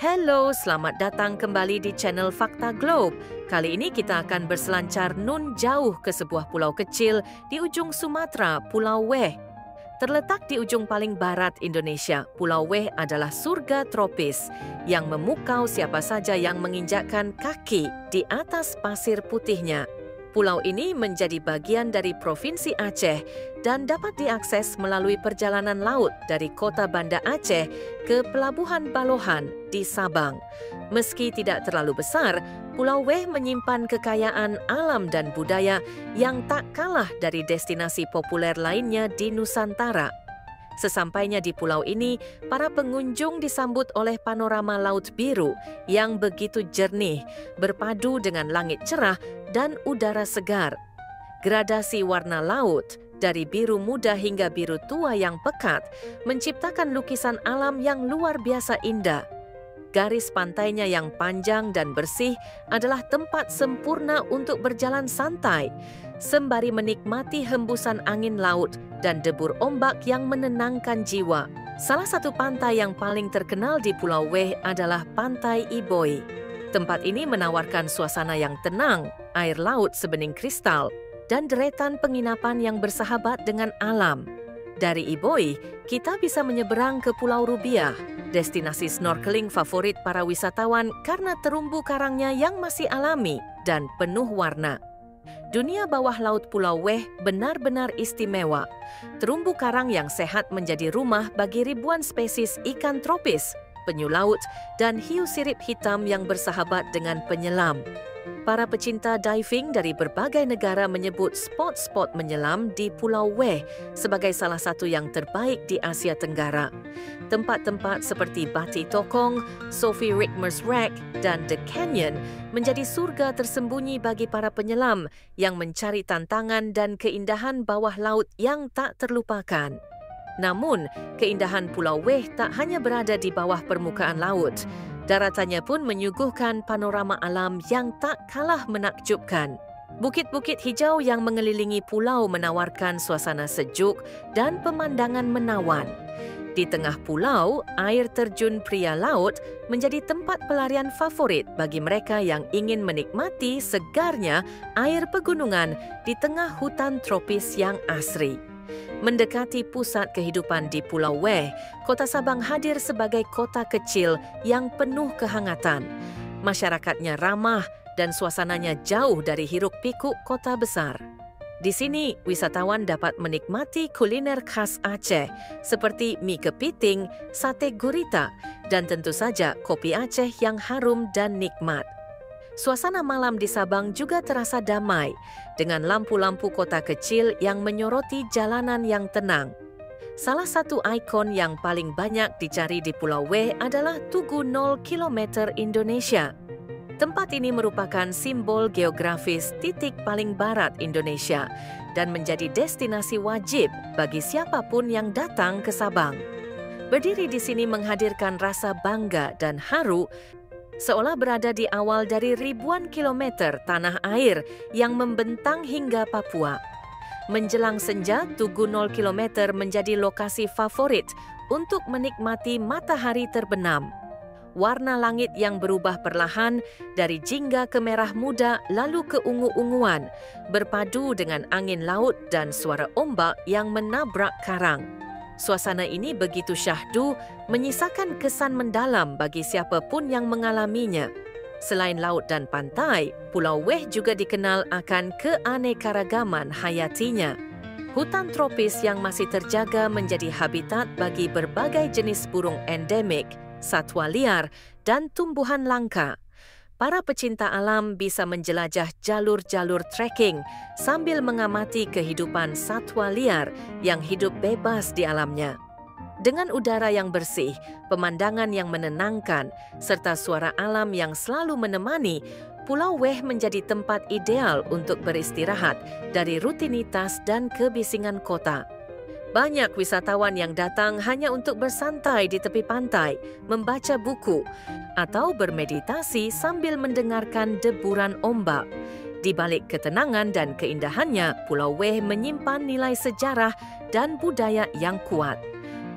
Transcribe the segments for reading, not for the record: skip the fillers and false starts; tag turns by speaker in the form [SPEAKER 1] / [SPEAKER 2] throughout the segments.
[SPEAKER 1] Hello, selamat datang kembali di channel Fakta Globe. Kali ini kita akan berselancar nun jauh ke sebuah pulau kecil di ujung Sumatera, Pulau Weh. Terletak di ujung paling barat Indonesia, Pulau Weh adalah surga tropis yang memukau siapa saja yang menginjakkan kaki di atas pasir putihnya. Pulau ini menjadi bagian dari Provinsi Aceh dan dapat diakses melalui perjalanan laut dari kota Banda Aceh ke Pelabuhan Balohan di Sabang. Meski tidak terlalu besar, Pulau Weh menyimpan kekayaan alam dan budaya yang tak kalah dari destinasi populer lainnya di Nusantara. Sesampainya di pulau ini, para pengunjung disambut oleh panorama laut biru yang begitu jernih, berpadu dengan langit cerah dan udara segar. Gradasi warna laut, dari biru muda hingga biru tua yang pekat, menciptakan lukisan alam yang luar biasa indah. Garis pantainya yang panjang dan bersih adalah tempat sempurna untuk berjalan santai, sembari menikmati hembusan angin laut dan debur ombak yang menenangkan jiwa. Salah satu pantai yang paling terkenal di Pulau Weh adalah Pantai Iboi. Tempat ini menawarkan suasana yang tenang, air laut sebening kristal, dan deretan penginapan yang bersahabat dengan alam. Dari Iboi, kita bisa menyeberang ke Pulau Rubiah, destinasi snorkeling favorit para wisatawan karena terumbu karangnya yang masih alami dan penuh warna. Dunia bawah laut Pulau Weh benar-benar istimewa. Terumbu karang yang sehat menjadi rumah bagi ribuan spesies ikan tropis, penyu laut, dan hiu sirip hitam yang bersahabat dengan penyelam. Para pecinta diving dari berbagai negara menyebut spot-spot menyelam di Pulau Weh sebagai salah satu yang terbaik di Asia Tenggara. Tempat-tempat seperti Bati Tokong, Sophie Rickmers Wreck, dan The Canyon menjadi surga tersembunyi bagi para penyelam yang mencari tantangan dan keindahan bawah laut yang tak terlupakan. Namun, keindahan Pulau Weh tak hanya berada di bawah permukaan laut. Daratannya pun menyuguhkan panorama alam yang tak kalah menakjubkan. Bukit-bukit hijau yang mengelilingi pulau menawarkan suasana sejuk dan pemandangan menawan. Di tengah pulau, air terjun Pria Laut menjadi tempat pelarian favorit bagi mereka yang ingin menikmati segarnya air pegunungan di tengah hutan tropis yang asri. Mendekati pusat kehidupan di Pulau Weh, Kota Sabang hadir sebagai kota kecil yang penuh kehangatan. Masyarakatnya ramah dan suasananya jauh dari hiruk-pikuk kota besar. Di sini, wisatawan dapat menikmati kuliner khas Aceh seperti mie kepiting, sate gurita, dan tentu saja kopi Aceh yang harum dan nikmat. Suasana malam di Sabang juga terasa damai, dengan lampu-lampu kota kecil yang menyoroti jalanan yang tenang. Salah satu ikon yang paling banyak dicari di Pulau Weh adalah Tugu 0 km Indonesia. Tempat ini merupakan simbol geografis titik paling barat Indonesia dan menjadi destinasi wajib bagi siapapun yang datang ke Sabang. Berdiri di sini menghadirkan rasa bangga dan haru, seolah berada di awal dari ribuan kilometer tanah air yang membentang hingga Papua. Menjelang senja, Tugu 0 km menjadi lokasi favorit untuk menikmati matahari terbenam. Warna langit yang berubah perlahan dari jingga ke merah muda lalu ke ungu-unguan, berpadu dengan angin laut dan suara ombak yang menabrak karang. Suasana ini begitu syahdu, menyisakan kesan mendalam bagi siapapun yang mengalaminya. Selain laut dan pantai, Pulau Weh juga dikenal akan keanekaragaman hayatinya. Hutan tropis yang masih terjaga menjadi habitat bagi berbagai jenis burung endemik, satwa liar, dan tumbuhan langka. Para pecinta alam bisa menjelajah jalur-jalur trekking sambil mengamati kehidupan satwa liar yang hidup bebas di alamnya. Dengan udara yang bersih, pemandangan yang menenangkan, serta suara alam yang selalu menemani, Pulau Weh menjadi tempat ideal untuk beristirahat dari rutinitas dan kebisingan kota. Banyak wisatawan yang datang hanya untuk bersantai di tepi pantai, membaca buku, atau bermeditasi sambil mendengarkan deburan ombak. Di balik ketenangan dan keindahannya, Pulau Weh menyimpan nilai sejarah dan budaya yang kuat.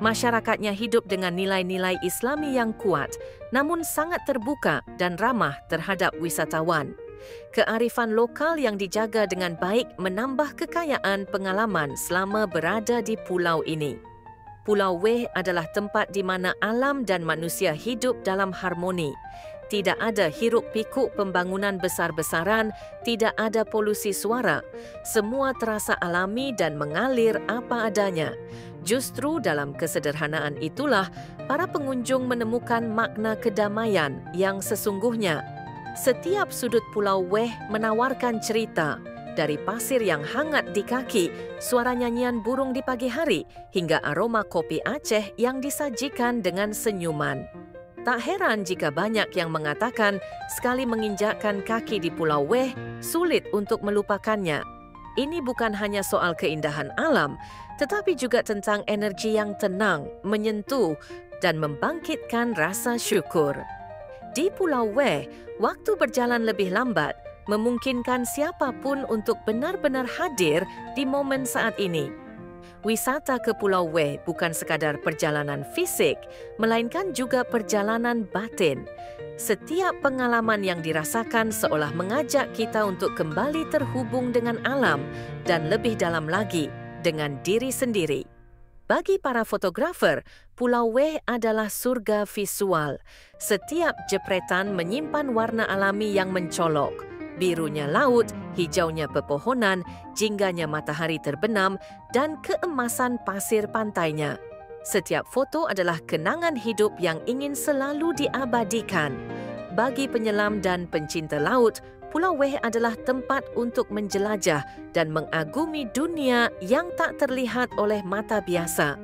[SPEAKER 1] Masyarakatnya hidup dengan nilai-nilai Islami yang kuat, namun sangat terbuka dan ramah terhadap wisatawan. Kearifan lokal yang dijaga dengan baik menambah kekayaan pengalaman selama berada di pulau ini. Pulau Weh adalah tempat di mana alam dan manusia hidup dalam harmoni. Tidak ada hiruk-pikuk pembangunan besar-besaran, tidak ada polusi suara. Semua terasa alami dan mengalir apa adanya. Justru dalam kesederhanaan itulah, para pengunjung menemukan makna kedamaian yang sesungguhnya. Setiap sudut Pulau Weh menawarkan cerita. Dari pasir yang hangat di kaki, suara nyanyian burung di pagi hari, hingga aroma kopi Aceh yang disajikan dengan senyuman. Tak heran jika banyak yang mengatakan sekali menginjakkan kaki di Pulau Weh, sulit untuk melupakannya. Ini bukan hanya soal keindahan alam, tetapi juga tentang energi yang tenang, menyentuh, dan membangkitkan rasa syukur. Di Pulau Weh, waktu berjalan lebih lambat, memungkinkan siapapun untuk benar-benar hadir di momen saat ini. Wisata ke Pulau Weh bukan sekadar perjalanan fisik, melainkan juga perjalanan batin. Setiap pengalaman yang dirasakan seolah mengajak kita untuk kembali terhubung dengan alam dan lebih dalam lagi dengan diri sendiri. Bagi para fotografer, Pulau Weh adalah surga visual. Setiap jepretan menyimpan warna alami yang mencolok. Birunya laut, hijaunya pepohonan, jingganya matahari terbenam, dan keemasan pasir pantainya. Setiap foto adalah kenangan hidup yang ingin selalu diabadikan. Bagi penyelam dan pencinta laut, Pulau Weh adalah tempat untuk menjelajah dan mengagumi dunia yang tak terlihat oleh mata biasa.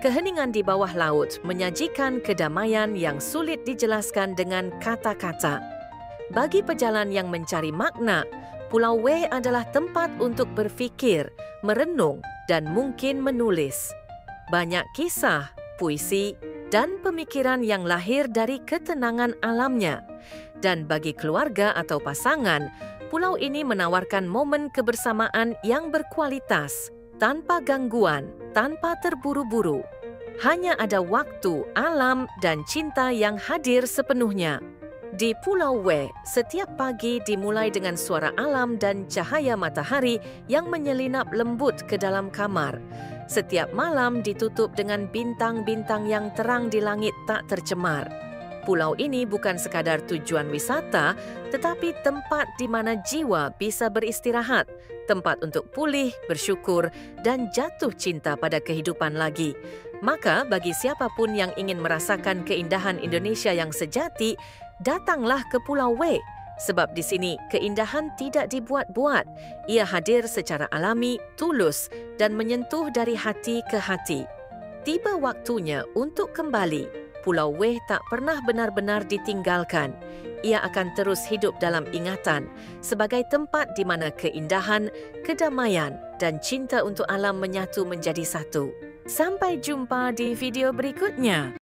[SPEAKER 1] Keheningan di bawah laut menyajikan kedamaian yang sulit dijelaskan dengan kata-kata. Bagi pejalan yang mencari makna, Pulau Weh adalah tempat untuk berfikir, merenung, dan mungkin menulis. Banyak kisah, puisi, dan pemikiran yang lahir dari ketenangan alamnya. Dan bagi keluarga atau pasangan, pulau ini menawarkan momen kebersamaan yang berkualitas, tanpa gangguan, tanpa terburu-buru. Hanya ada waktu, alam, dan cinta yang hadir sepenuhnya. Di Pulau Weh, setiap pagi dimulai dengan suara alam dan cahaya matahari yang menyelinap lembut ke dalam kamar. Setiap malam ditutup dengan bintang-bintang yang terang di langit tak tercemar. Pulau ini bukan sekadar tujuan wisata, tetapi tempat di mana jiwa bisa beristirahat, tempat untuk pulih, bersyukur, dan jatuh cinta pada kehidupan lagi. Maka bagi siapapun yang ingin merasakan keindahan Indonesia yang sejati, datanglah ke Pulau Weh, sebab di sini keindahan tidak dibuat-buat. Ia hadir secara alami, tulus, dan menyentuh dari hati ke hati. Tiba waktunya untuk kembali. Pulau Weh tak pernah benar-benar ditinggalkan. Ia akan terus hidup dalam ingatan sebagai tempat di mana keindahan, kedamaian, dan cinta untuk alam menyatu menjadi satu. Sampai jumpa di video berikutnya.